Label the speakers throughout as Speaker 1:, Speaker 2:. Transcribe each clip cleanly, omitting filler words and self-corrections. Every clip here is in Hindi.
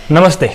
Speaker 1: नमस्ते।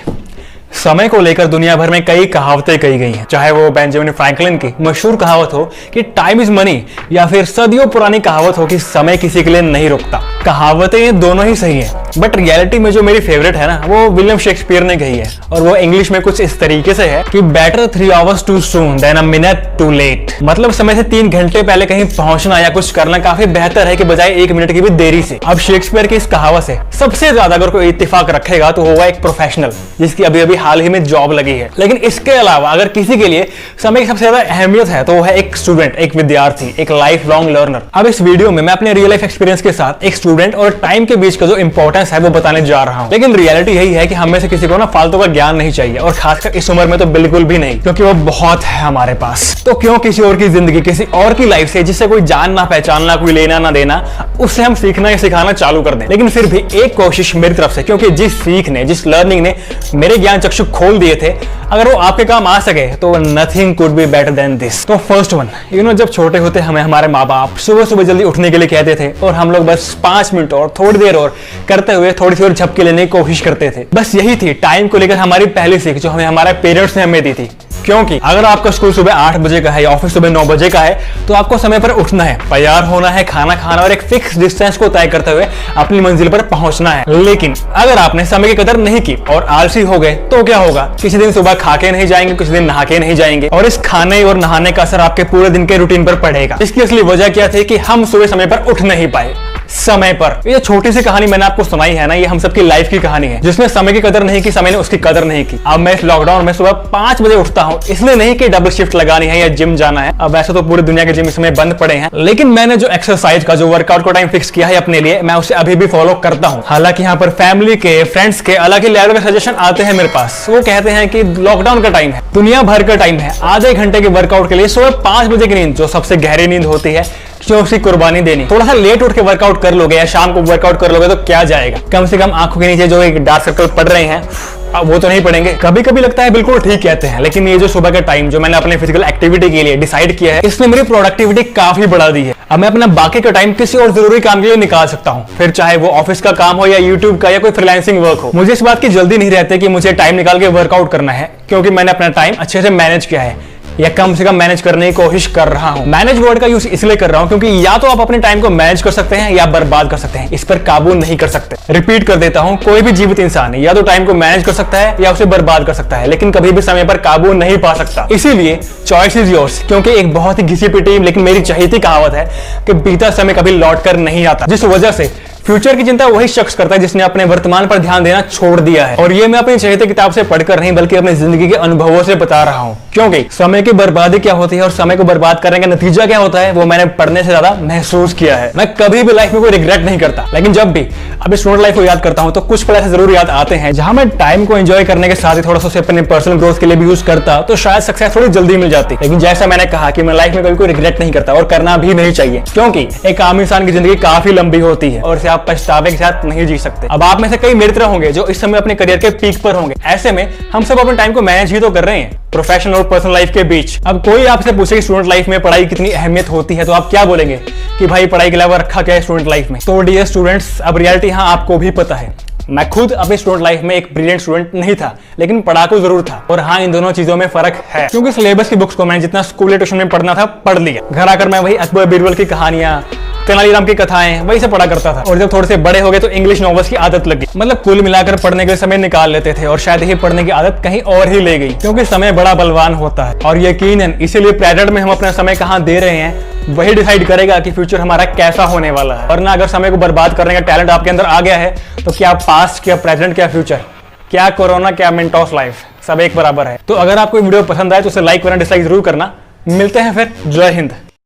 Speaker 1: समय को लेकर दुनिया भर में कई कहावतें कही गई हैं, चाहे वो बेंजामिन फ्रैंकलिन की मशहूर कहावत हो कि टाइम इज मनी, या फिर सदियों पुरानी कहावत हो कि समय किसी के लिए नहीं रुकता। कहावतें दोनों ही सही हैं, बट रियलिटी में जो मेरी फेवरेट है ना, वो विलियम शेक्सपियर ने कही है, और वो इंग्लिश में कुछ इस तरीके से है कि better 3 hours too soon than a minute too late. मतलब समय से 3 घंटे पहले कहीं पहुंचना या कुछ करना काफी बेहतर है कि बजाय 1 मिनट की भी देरी से। अब शेक्सपियर की इस कहावत से सबसे ज्यादा अगर कोई इत्तेफाक रखेगा तो होगा एक प्रोफेशनल जिसकी अभी अभी हाल ही में जॉब लगी है। लेकिन इसके अलावा अगर किसी के लिए समय की सबसे ज्यादा अहमियत है तो वो है एक स्टूडेंट, एक विद्यार्थी, एक लाइफ लॉन्ग लर्नर। अब इस वीडियो में मैं अपने रियल लाइफ एक्सपीरियंस के साथ एक स्टूडेंट और टाइम के बीच का जो इंपॉर्टेंस है वो बताने जा रहा हूं। लेकिन रियलिटी यही है कि हम में से किसी को ना फालतू का ज्ञान नहीं चाहिए, और खासकर इस उम्र में तो बिल्कुल भी नहीं, क्योंकि वो बहुत है हमारे पास। तो क्यों किसी और की जिंदगी, किसी और की लाइफ से जिससे कोई जानना पहचानना, कोई लेना ना देना, उससे हम सीखना या सिखाना चालू कर दें। लेकिन फिर भी एक कोशिश मेरी तरफ से, क्योंकि जिस सीख ने, जिस लर्निंग ने मेरे ज्ञान चक्षु खोल दिए थे, अगर वो आपके काम आ सके तो nothing could be better than this. तो फर्स्ट वन, जब छोटे होते हमें हमारे माँ बाप सुबह सुबह जल्दी उठने के लिए कहते थे, और हम लोग बस 5 मिनट और थोड़ी देर और करते हुए थोड़ी सी और झपकी लेने की कोशिश करते थे। बस यही थी टाइम को लेकर हमारी पहली सीख जो हमें हमारे पेरेंट्स ने हमें दी थी। क्योंकि अगर आपका स्कूल सुबह 8 बजे का है या ऑफिस सुबह 9 बजे का है तो आपको समय पर उठना है, तैयार होना है, खाना खाना और एक फिक्स डिस्टेंस को तय करते हुए अपनी मंजिल पर पहुंचना है। लेकिन अगर आपने समय की कदर नहीं की और आलसी हो गए तो क्या होगा? किसी दिन सुबह खा के नहीं जाएंगे, किसी दिन नहा के नहीं जाएंगे, और इस खाने और नहाने का असर आपके पूरे दिन के रूटीन पर पड़ेगा। इसकी असली वजह क्या थी कि हम सुबह समय पर उठ नहीं पाए। समय पर ये छोटी सी कहानी मैंने आपको सुनाई है ना, ये हम सबकी लाइफ की कहानी है, जिसने समय की कदर नहीं की, समय ने उसकी कदर नहीं की। अब मैं इस लॉकडाउन में सुबह 5 बजे उठता हूँ, इसलिए नहीं कि डबल शिफ्ट लगानी है या जिम जाना है। अब वैसे तो पूरी दुनिया के जिम इस समय बंद पड़े हैं, लेकिन मैंने जो एक्सरसाइज का, जो वर्कआउट का टाइम फिक्स किया है अपने लिए, मैं उसे अभी भी फॉलो करता हूँ। हालांकि यहाँ पर फैमिली के, फ्रेंड्स के अलग ही लेवल के सजेशन आते हैं मेरे पास। वो कहते हैं कि लॉकडाउन का टाइम है, दुनिया भर का टाइम है, आधे घंटे के वर्कआउट के लिए सुबह 5 बजे की नींद, जो सबसे गहरी नींद होती है, क्यों उसकी कुर्बानी देनी? थोड़ा सा लेट उठ के वर्कआउट कर लोगे या शाम को वर्कआउट कर लोगे तो क्या जाएगा? कम से कम आंखों के नीचे जो एक डार्क सर्कल पड़ रहे हैं अब वो तो नहीं पड़ेंगे। कभी कभी लगता है बिल्कुल ठीक कहते हैं, लेकिन ये जो सुबह का टाइम जो मैंने अपने फिजिकल एक्टिविटी के लिए डिसाइड किया है, इसने मेरी प्रोडक्टिविटी काफी बढ़ा दी है। अब मैं अपना बाकी का टाइम किसी और जरूरी काम के लिए निकाल सकता हूँ, फिर चाहे वो ऑफिस का काम हो या यूट्यूब का या कोई फ्रीलांसिंग वर्क हो। मुझे इस बात की जल्दी नहीं रहती कि मुझे टाइम निकाल के वर्कआउट करना है, क्योंकि मैंने अपना टाइम अच्छे से मैनेज किया है, या कम से कम मैनेज करने की कोशिश कर रहा हूं। मैनेज वर्ड का यूज इसलिए कर रहा हूं क्योंकि या तो आप अपने टाइम को मैनेज कर सकते हैं या बर्बाद कर सकते हैं, इस पर काबू नहीं कर सकते। रिपीट कर देता हूं, कोई भी जीवित इंसान या तो टाइम को मैनेज कर सकता है या उसे बर्बाद कर सकता है, लेकिन कभी भी समय पर काबू नहीं पा सकता। इसीलिए चॉइस इज योर्स, क्योंकि एक बहुत ही घिसी पिटी लेकिन मेरी चहेती कहावत है कि बीता समय कभी लौट कर नहीं आता, जिस वजह से फ्यूचर की चिंता वही शख्स करता है जिसने अपने वर्तमान पर ध्यान देना छोड़ दिया है। और ये मैं अपनी चहेती किताब से पढ़कर नहीं बल्कि अपनी जिंदगी के अनुभवों से बता रहा हूं, क्योंकि समय की बर्बादी क्या होती है और समय को बर्बाद करने का नतीजा क्या होता है वो मैंने पढ़ने से ज्यादा महसूस किया है। मैं कभी भी लाइफ में कोई रिग्रेट नहीं करता, लेकिन जब भी अपनी स्टूडेंट लाइफ को याद करता हूं तो कुछ पल ऐसे जरूर याद आते हैं जहां मैं टाइम को एंजॉय करने के साथ ही थोड़ा सा उसे अपने पर्सनल ग्रोथ के लिए भी यूज करता तो शायद सक्सेस थोड़ी जल्दी मिल जाती। लेकिन जैसा मैंने कहा कि मैं लाइफ में कभी कोई रिग्रेट नहीं करता, और करना भी नहीं चाहिए, क्योंकि एक आम इंसान की जिंदगी काफी लंबी होती है और इसे आप पछतावे के साथ नहीं जी सकते। अब आप में से कई मेरी तरह होंगे जो इस समय अपने करियर के पीक पर होंगे। ऐसे में हम सब अपने टाइम को मैनेज ही तो कर रहे हैं, प्रोफेशनल और पर्सनल लाइफ के बीच। अब कोई आपसे पूछे कि स्टूडेंट लाइफ में पढ़ाई कितनी अहमियत होती है तो आप क्या बोलेंगे कि भाई पढ़ाई के अलावा रखा क्या है स्टूडेंट लाइफ में? तो डियर स्टूडेंट्स, अब रियलिटी हाँ आपको भी पता है, मैं खुद अपनी स्टूडेंट लाइफ में एक ब्रिलियंट स्टूडेंट नहीं था, लेकिन पढ़ाकू जरूर था। और हाँ, इन दोनों चीजों में फर्क है, क्योंकि सिलेबस की बुक्स को मैंने जितना स्कूल या ट्यूशन में पढ़ना था पढ़ लिया। घर आकर मैं वही अकबर बीरबल की कहानियां, तेनालीराम की कथाएं वही से पढ़ा करता था। और जब थोड़े से बड़े हो गए तो इंग्लिश नॉवेल्स की आदत लगी। मतलब कुल मिलाकर पढ़ने के समय निकाल लेते थे, और शायद ही पढ़ने की आदत कहीं और ही ले गई, क्योंकि समय बड़ा बलवान होता है। और यकीनन इसीलिए प्रेजेंट में हम अपना समय कहाँ दे रहे हैं वही डिसाइड करेगा कि फ्यूचर हमारा कैसा होने वाला है। वरना अगर समय को बर्बाद करने का टैलेंट आपके अंदर आ गया है तो क्या पास्ट, क्या प्रेजेंट, क्या फ्यूचर, क्या कोरोना, क्या मेंटोस लाइफ, सब एक बराबर है। तो अगर आपको वीडियो पसंद आए तो उसे लाइक करना, डिसलाइक जरूर करना। मिलते हैं फिर। जय हिंद।